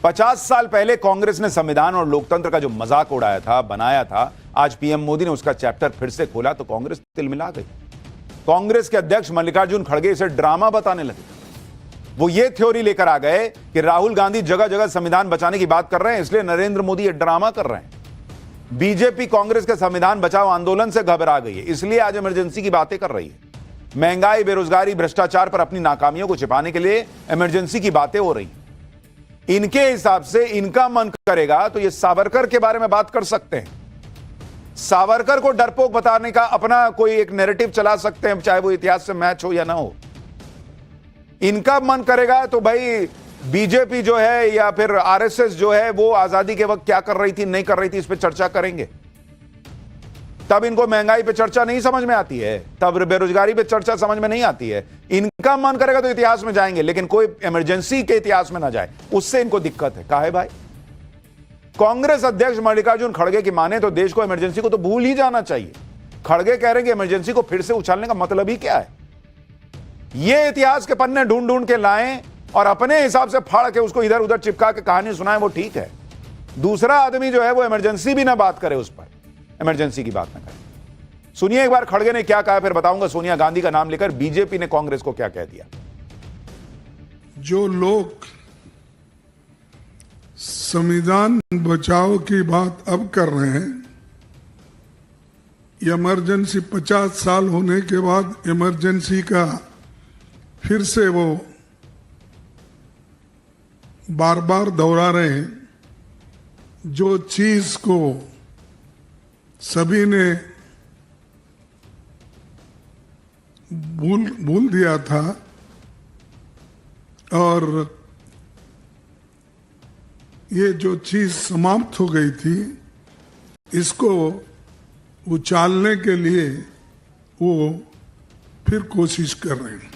50 साल पहले कांग्रेस ने संविधान और लोकतंत्र का जो मजाक उड़ाया था, बनाया था, आज पीएम मोदी ने उसका चैप्टर फिर से खोला तो कांग्रेस तिलमिला गई। कांग्रेस के अध्यक्ष मल्लिकार्जुन खड़गे इसे ड्रामा बताने लगे। वो ये थ्योरी लेकर आ गए कि राहुल गांधी जगह जगह संविधान बचाने की बात कर रहे हैं, इसलिए नरेंद्र मोदी ये ड्रामा कर रहे हैं। बीजेपी कांग्रेस के संविधान बचाओ आंदोलन से घबरा गई है, इसलिए आज इमरजेंसी की बातें कर रही है। महंगाई, बेरोजगारी, भ्रष्टाचार पर अपनी नाकामियों को छिपाने के लिए इमरजेंसी की बातें हो रही। इनके हिसाब से इनका मन करेगा तो ये सावरकर के बारे में बात कर सकते हैं, सावरकर को डरपोक बताने का अपना कोई एक नैरेटिव चला सकते हैं, चाहे वो इतिहास से मैच हो या ना हो। इनका मन करेगा तो भाई बीजेपी जो है या फिर आरएसएस जो है वो आजादी के वक्त क्या कर रही थी, नहीं कर रही थी, इस पे चर्चा करेंगे। तब इनको महंगाई पे चर्चा नहीं समझ में आती है, तब बेरोजगारी पे चर्चा समझ में नहीं आती है। इनका मन करेगा तो इतिहास में जाएंगे, लेकिन कोई इमरजेंसी के इतिहास में ना जाए, उससे इनको दिक्कत है। काहे भाई? कांग्रेस अध्यक्ष मल्लिकार्जुन खड़गे की माने तो देश को इमरजेंसी को तो भूल ही जाना चाहिए। खड़गे कह रहे हैं कि इमरजेंसी को फिर से उछालने का मतलब ही क्या है? ये इतिहास के पन्ने ढूंढ ढूंढ के लाएं और अपने हिसाब से फाड़ के उसको इधर उधर चिपका के कहानी सुनाएं, वो ठीक है। दूसरा आदमी जो है वो इमरजेंसी भी ना बात करे, उस पर इमरजेंसी की बात ना करे। सुनिए एक बार खड़गे ने क्या कहा, फिर बताऊंगा सोनिया गांधी का नाम लेकर बीजेपी ने कांग्रेस को क्या कह दिया। जो लोग संविधान बचाओ की बात अब कर रहे हैं, इमरजेंसी 50 साल होने के बाद इमरजेंसी का फिर से वो बार बार दोहरा रहे हैं। जो चीज को सभी ने भूल दिया था और ये जो चीज समाप्त हो गई थी, इसको उछालने के लिए वो फिर कोशिश कर रहे हैं।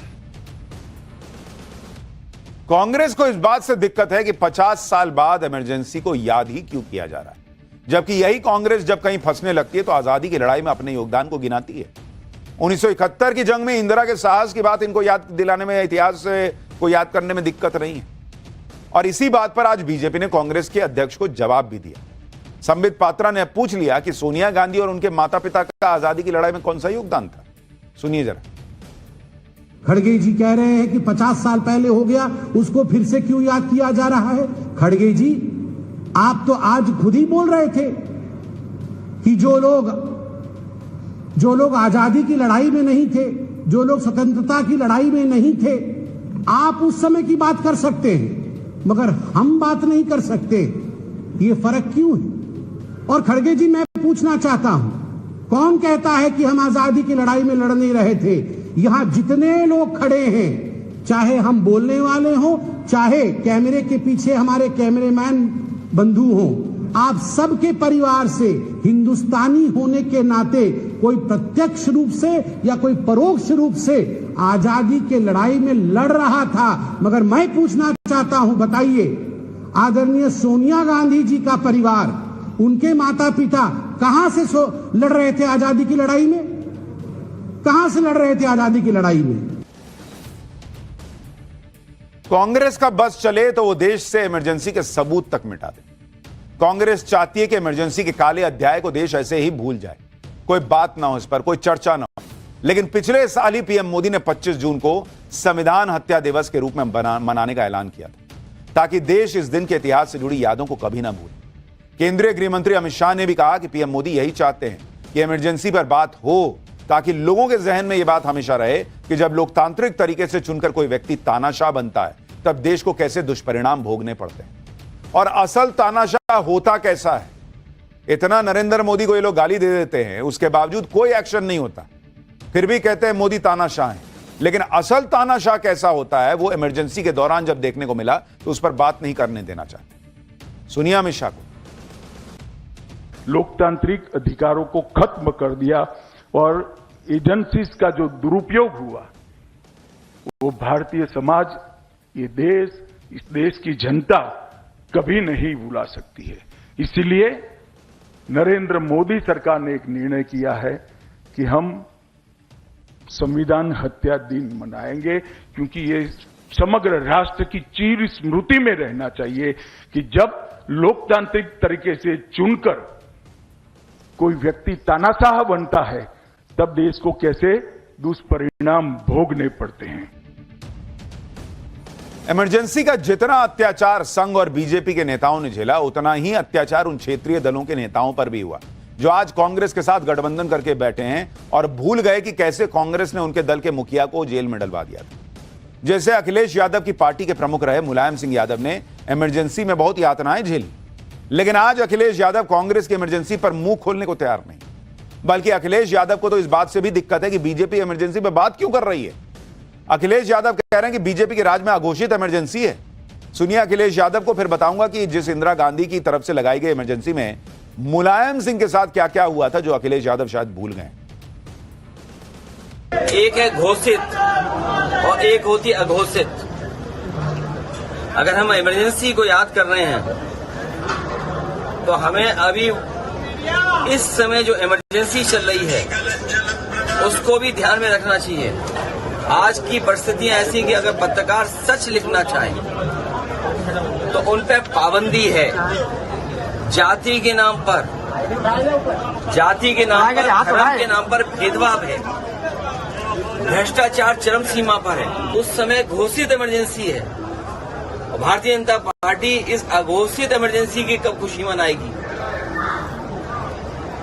कांग्रेस को इस बात से दिक्कत है कि 50 साल बाद इमरजेंसी को याद ही क्यों किया जा रहा है, जबकि यही कांग्रेस जब कहीं फंसने लगती है तो आजादी की लड़ाई में अपने योगदान को गिनाती है। 1971 की जंग में इंदिरा के साहस की बात इनको याद दिलाने में, इतिहास को याद करने में दिक्कत नहीं है। और इसी बात पर आज बीजेपी ने कांग्रेस के अध्यक्ष को जवाब भी दिया। संबित पात्रा ने पूछ लिया कि सोनिया गांधी और उनके माता पिता का आजादी की लड़ाई में कौन सा योगदान था। सुनिए जरा। खड़गे जी कह रहे हैं कि 50 साल पहले हो गया, उसको फिर से क्यों याद किया जा रहा है? खड़गे जी, आप तो आज खुद ही बोल रहे थे कि जो लोग आजादी की लड़ाई में नहीं थे, जो लोग स्वतंत्रता की लड़ाई में नहीं थे, आप उस समय की बात कर सकते हैं मगर हम बात नहीं कर सकते। ये फर्क क्यों है? और खड़गे जी, मैं पूछना चाहता हूं, कौन कहता है कि हम आजादी की लड़ाई में लड़ नहीं रहे थे? यहां जितने लोग खड़े हैं, चाहे हम बोलने वाले हों, चाहे कैमरे के पीछे हमारे कैमरेमैन बंधु हों, आप सबके परिवार से हिंदुस्तानी होने के नाते कोई प्रत्यक्ष रूप से या कोई परोक्ष रूप से आजादी के लड़ाई में लड़ रहा था। मगर मैं पूछना चाहता हूं, बताइए, आदरणीय सोनिया गांधी जी का परिवार, उनके माता पिता कहां से लड़ रहे थे आजादी की लड़ाई में? कहां से लड़ रहे थे आजादी की लड़ाई में? कांग्रेस का बस चले तो वो देश से इमरजेंसी के सबूत तक मिटा दे। कांग्रेस चाहती है कि इमरजेंसी के काले अध्याय को देश ऐसे ही भूल जाए, कोई बात ना हो इस पर, कोई चर्चा ना हो। लेकिन पिछले साल ही पीएम मोदी ने 25 जून को संविधान हत्या दिवस के रूप में मनाने का ऐलान किया था, ताकि देश इस दिन के इतिहास से जुड़ी यादों को कभी ना भूले। केंद्रीय गृह मंत्री अमित शाह ने भी कहा कि पीएम मोदी यही चाहते हैं कि इमरजेंसी पर बात हो, ताकि लोगों के जहन में यह बात हमेशा रहे कि जब लोकतांत्रिक तरीके से चुनकर कोई व्यक्ति तानाशाह बनता है, तब देश को कैसे दुष्परिणाम भोगने पड़ते हैं और असल तानाशाह होता कैसा है। इतना नरेंद्र मोदी को ये लोग गाली दे देते हैं, उसके बावजूद कोई एक्शन नहीं होता, फिर भी कहते हैं मोदी तानाशाह है। लेकिन असल तानाशाह कैसा होता है, वो इमरजेंसी के दौरान जब देखने को मिला तो उस पर बात नहीं करने देना चाहते। सुनिए अमित शाह को। लोकतांत्रिक अधिकारों को खत्म कर दिया और एजेंसीज का जो दुरुपयोग हुआ, वो भारतीय समाज, ये देश, इस देश की जनता कभी नहीं भुला सकती है। इसीलिए नरेंद्र मोदी सरकार ने एक निर्णय किया है कि हम संविधान हत्या दिन मनाएंगे, क्योंकि ये समग्र राष्ट्र की चीर स्मृति में रहना चाहिए कि जब लोकतांत्रिक तरीके से चुनकर कोई व्यक्ति तानाशाह बनता है तब देश को कैसे दुष्परिणाम भोगने पड़ते हैं। इमरजेंसी का जितना अत्याचार संघ और बीजेपी के नेताओं ने झेला, उतना ही अत्याचार उन क्षेत्रीय दलों के नेताओं पर भी हुआ जो आज कांग्रेस के साथ गठबंधन करके बैठे हैं और भूल गए कि कैसे कांग्रेस ने उनके दल के मुखिया को जेल में डलवा दिया था। जैसे अखिलेश यादव की पार्टी के प्रमुख रहे मुलायम सिंह यादव ने इमरजेंसी में बहुत यातनाएं झेली, लेकिन आज अखिलेश यादव कांग्रेस की इमरजेंसी पर मुंह खोलने को तैयार नहीं। बल्कि अखिलेश यादव को तो इस बात से भी दिक्कत है कि बीजेपी इमरजेंसी पर बात क्यों कर रही है। अखिलेश यादव कह रहे हैं कि बीजेपी के राज में अघोषित इमरजेंसी है। सुनिए अखिलेश यादव को, फिर बताऊंगा कि जिस इंदिरा गांधी की तरफ से लगाई गई इमरजेंसी में मुलायम सिंह के साथ क्या क्या हुआ था जो अखिलेश यादव शायद भूल गए। एक है घोषित और एक होती अघोषित। अगर हम इमरजेंसी को याद कर रहे हैं तो हमें अभी इस समय जो इमरजेंसी चल रही है उसको भी ध्यान में रखना चाहिए। आज की परिस्थितियां ऐसी कि अगर पत्रकार सच लिखना चाहें तो उन पर पाबंदी है। जाति के नाम पर, धर्म के नाम पर भेदभाव है, भ्रष्टाचार चरम सीमा पर है। उस समय घोषित इमरजेंसी है और भारतीय जनता पार्टी इस अघोषित इमरजेंसी की कब खुशी मनाएगी।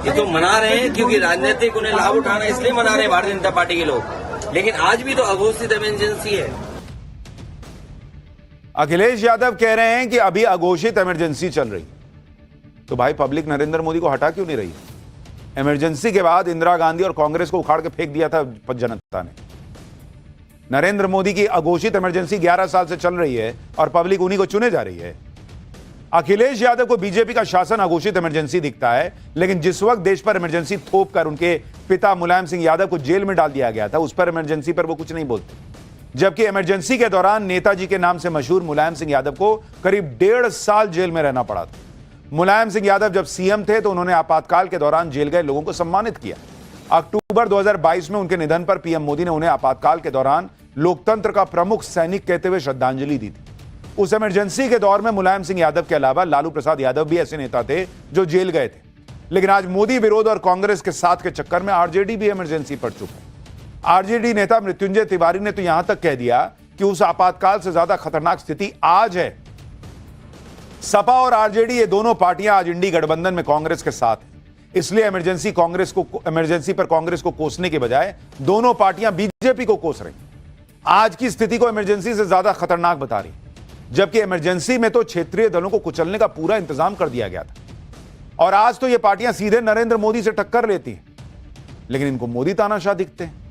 ये तो मना रहे हैं क्योंकि राजनीतिक उन्हें लाभ उठाना इसलिए मना रहे हैं भारतीय जनता पार्टी के लोग, लेकिन आज भी तो अघोषित इमरजेंसी है। अखिलेश यादव कह रहे हैं कि अभी अघोषित इमरजेंसी चल रही, तो भाई पब्लिक नरेंद्र मोदी को हटा क्यों नहीं रही। इमरजेंसी के बाद इंदिरा गांधी और कांग्रेस को उखाड़ के फेंक दिया था जनता ने। नरेंद्र मोदी की अघोषित इमरजेंसी 11 साल से चल रही है और पब्लिक उन्हीं को चुने जा रही है। अखिलेश यादव को बीजेपी का शासन अघोषित इमरजेंसी दिखता है, लेकिन जिस वक्त देश पर इमरजेंसी थोप कर उनके पिता मुलायम सिंह यादव को जेल में डाल दिया गया था, उस पर इमरजेंसी पर वो कुछ नहीं बोलते। जबकि इमरजेंसी के दौरान नेताजी के नाम से मशहूर मुलायम सिंह यादव को करीब 1.5 साल जेल में रहना पड़ा था। मुलायम सिंह यादव जब सीएम थे तो उन्होंने आपातकाल के दौरान जेल गए लोगों को सम्मानित किया। अक्टूबर 2022 में उनके निधन पर पीएम मोदी ने उन्हें आपातकाल के दौरान लोकतंत्र का प्रमुख सैनिक कहते हुए श्रद्धांजलि दी थी। उस इमरजेंसी के दौर में मुलायम सिंह यादव के अलावा लालू प्रसाद यादव भी ऐसे नेता थे जो जेल गए थे। लेकिन आज मोदी विरोध और कांग्रेस के साथ के चक्कर में आरजेडी भी इमरजेंसी पड़ चुका है। आरजेडी नेता मृत्युंजय तिवारी ने तो यहां तक कह दिया कि उस आपातकाल से ज्यादा खतरनाक स्थिति आज है। सपा और आरजेडी ये दोनों पार्टियां आज इंडी गठबंधन में कांग्रेस के साथ हैं। इसलिए इमरजेंसी पर कांग्रेस को कोसने के बजाय दोनों पार्टियां बीजेपी को कोस रही। आज की स्थिति को इमरजेंसी से ज्यादा खतरनाक बता रही, जबकि इमरजेंसी में तो क्षेत्रीय दलों को कुचलने का पूरा इंतजाम कर दिया गया था और आज तो ये पार्टियां सीधे नरेंद्र मोदी से टक्कर लेती हैं, लेकिन इनको मोदी तानाशाह दिखते हैं।